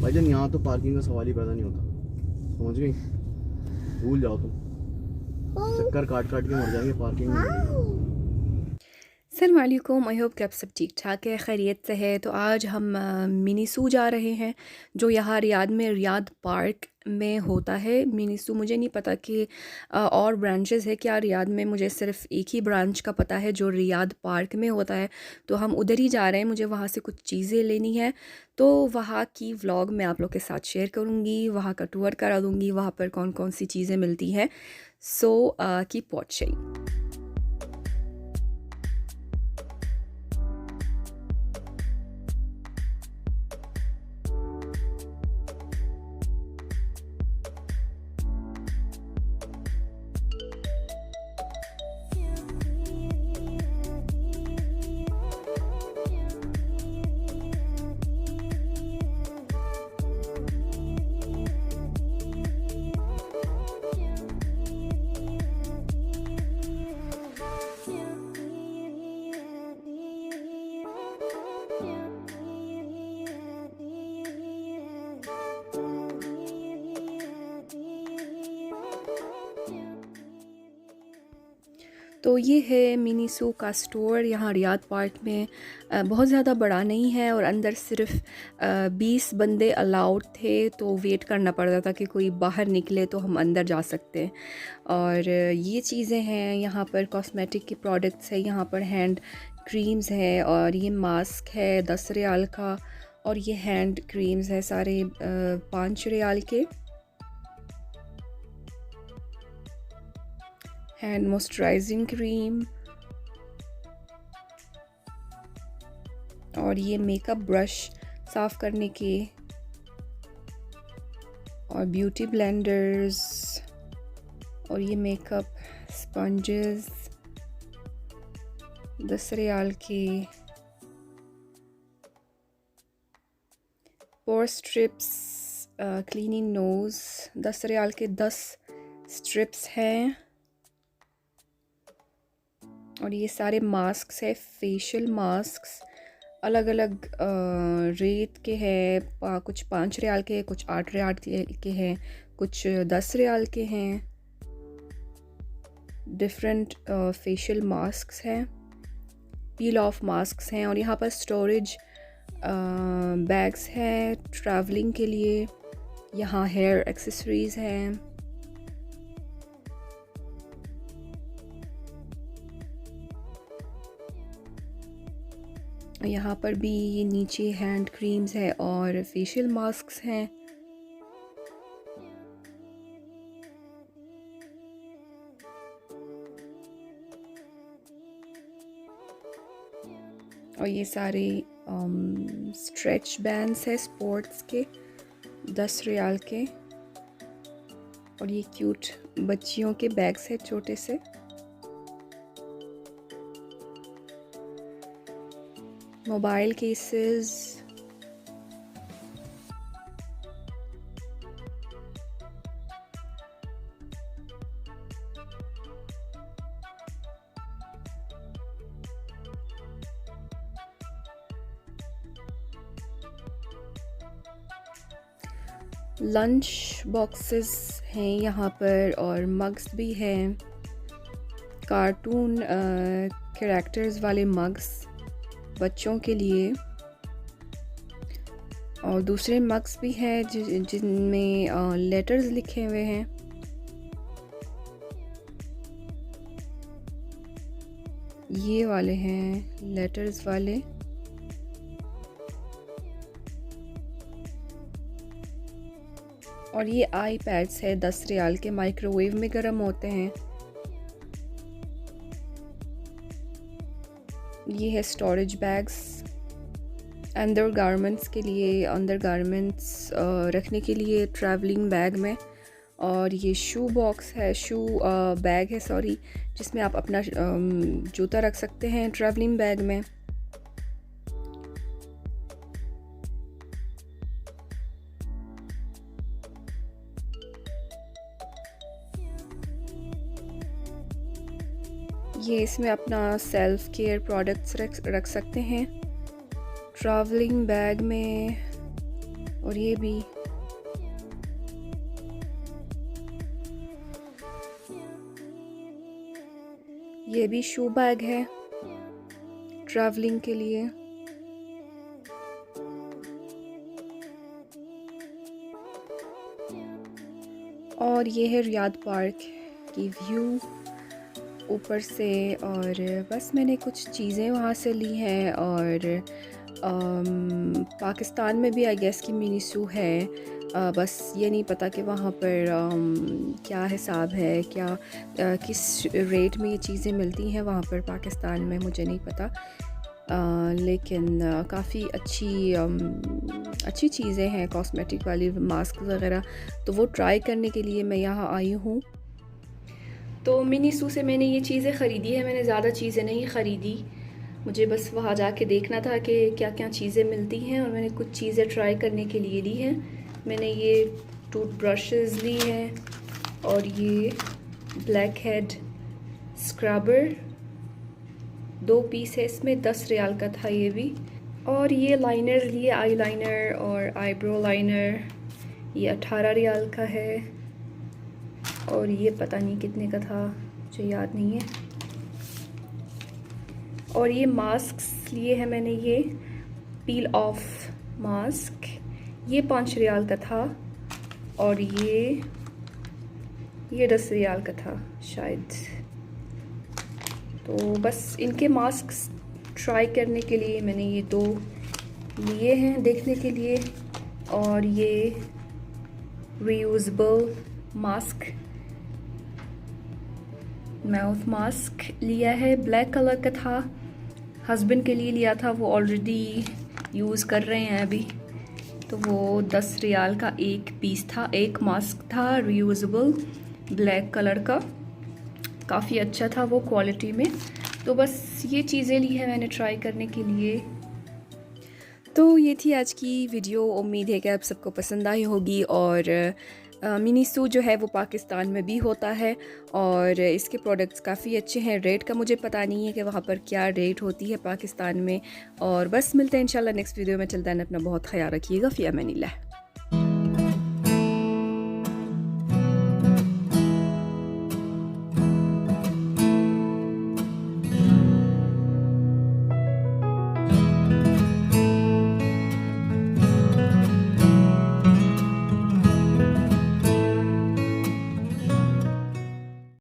भाईजान यहाँ तो पार्किंग का सवाल ही पैदा नहीं होता, समझ गई? भूल जाओ तुम, चक्कर काट काट के मर जाएंगे, पार्किंग नहीं मिलेगी। अस्सलाम वालेकुम। आई होप कि आप सब ठीक ठाक है, खैरियत से है। तो आज हम मिनी सू जा रहे हैं, जो यहाँ रियाद में रियाद पार्क में होता है। मिनी सू मुझे नहीं पता कि और ब्रांचेस है क्या रियाद में, मुझे सिर्फ एक ही ब्रांच का पता है जो रियाद पार्क में होता है। तो हम उधर ही जा रहे हैं, मुझे वहाँ से कुछ चीज़ें लेनी है। तो वहाँ की व्लॉग मैं आप लोग के साथ शेयर करूँगी, वहाँ का टूर करा दूँगी, वहाँ पर कौन कौन सी चीज़ें मिलती हैं। So keep watching. तो ये है मिनी सू का स्टोर यहाँ रियाद पार्क में। बहुत ज़्यादा बड़ा नहीं है और अंदर सिर्फ 20 बंदे अलाउड थे, तो वेट करना पड़ता था कि कोई बाहर निकले तो हम अंदर जा सकते हैं। और ये चीज़ें हैं यहाँ पर, कॉस्मेटिक की प्रोडक्ट्स है यहाँ पर, हैंड क्रीम्स है, और ये मास्क है 10 रियाल का, और ये हैंड क्रीम्स है सारे 5 रियाल के। हैंड मॉइस्चराइजिंग क्रीम, और ये मेकअप ब्रश साफ़ करने के, और ब्यूटी ब्लेंडर्स, और ये मेकअप स्पंजेस 10 रियाल के। पोर स्ट्रिप्स, क्लीनिंग नोज़ 10 रियाल के 10 स्ट्रिप्स हैं। और ये सारे मास्क है, फेशियल मास्क, अलग अलग रेट के हैं। कुछ 5 रियाल के, कुछ 8 रियाल के हैं, कुछ 10 रियाल के हैं। डिफरेंट फेशियल मास्क हैं, पील ऑफ मास्क हैं। और यहाँ पर स्टोरेज बैग्स हैं ट्रैवलिंग के लिए। यहाँ हेयर एक्सेसरीज़ हैं। यहाँ पर भी नीचे हैंड क्रीम्स है और फेशियल मास्क्स हैं। और ये सारे स्ट्रेच बैंड्स है स्पोर्ट्स के 10 रियाल के। और ये क्यूट बच्चियों के बैग्स है छोटे से। मोबाइल केसेस, लंच बॉक्सेस हैं यहाँ पर, और मग्स भी हैं, कार्टून कैरेक्टर्स वाले मग्स बच्चों के लिए। और दूसरे मग्स भी हैं जिनमें लेटर्स लिखे हुए हैं। ये वाले हैं लेटर्स वाले। और ये आई पैड्स है 10 रियाल के, माइक्रोवेव में गर्म होते हैं। ये है स्टोरेज बैग्स अंडर गारमेंट्स के लिए, अंडर गारमेंट्स रखने के लिए ट्रैवलिंग बैग में। और ये शू बॉक्स है, शू बैग है सॉरी, जिसमें आप अपना जूता रख सकते हैं ट्रैवलिंग बैग में। ये इसमें अपना सेल्फ केयर प्रोडक्ट्स रख सकते हैं ट्रैवलिंग बैग में। और ये भी शू बैग है ट्रैवलिंग के लिए। और ये है रियाद पार्क की व्यू ऊपर से। और बस मैंने कुछ चीज़ें वहाँ से ली हैं। और पाकिस्तान में भी आई गेस की मिनी ज़ू है, बस ये नहीं पता कि वहाँ पर क्या हिसाब है, क्या किस रेट में ये चीज़ें मिलती हैं वहाँ पर पाकिस्तान में, मुझे नहीं पता। लेकिन काफ़ी अच्छी चीज़ें हैं कॉस्मेटिक वाली, मास्क वगैरह, तो वो ट्राई करने के लिए मैं यहाँ आई हूँ। तो मिनी ज़ू से मैंने ये चीज़ें ख़रीदी है, मैंने ज़्यादा चीज़ें नहीं ख़रीदी, मुझे बस वहाँ जाके देखना था कि क्या क्या चीज़ें मिलती हैं। और मैंने कुछ चीज़ें ट्राई करने के लिए ली हैं। मैंने ये टूथ ब्रशेज़ ली हैं और ये ब्लैक हेड स्क्रबर 2 पीस है इसमें, 10 रियाल का था ये भी। और ये लाइनर लिए, आई लाइनर और आईब्रो लाइनर, ये 18 रियाल का है। और ये पता नहीं कितने का था, मुझे याद नहीं है। और ये मास्क लिए हैं मैंने, ये पील ऑफ मास्क, ये 5 रियाल का था। और ये 10 रियाल का था शायद। तो बस इनके मास्क ट्राई करने के लिए मैंने ये 2 लिए हैं देखने के लिए। और ये रीयूजेबल मास्क, माउथ मास्क लिया है, ब्लैक कलर का था, हस्बैंड के लिए लिया था, वो ऑलरेडी यूज़ कर रहे हैं अभी। तो वो 10 रियाल का एक पीस था, एक मास्क था रीयूजेबल ब्लैक कलर का, काफ़ी अच्छा था वो क्वालिटी में। तो बस ये चीज़ें ली है मैंने ट्राई करने के लिए। तो ये थी आज की वीडियो, उम्मीद है कि आप सबको पसंद आई होगी। और मिनी ज़ू जो है वो पाकिस्तान में भी होता है और इसके प्रोडक्ट्स काफ़ी अच्छे हैं। रेट का मुझे पता नहीं है कि वहाँ पर क्या रेट होती है पाकिस्तान में। और बस मिलते हैं इंशाल्लाह नेक्स्ट वीडियो में। चलता है, अपना बहुत ख्याल रखिएगा। फ़ी अमानिल्लाह।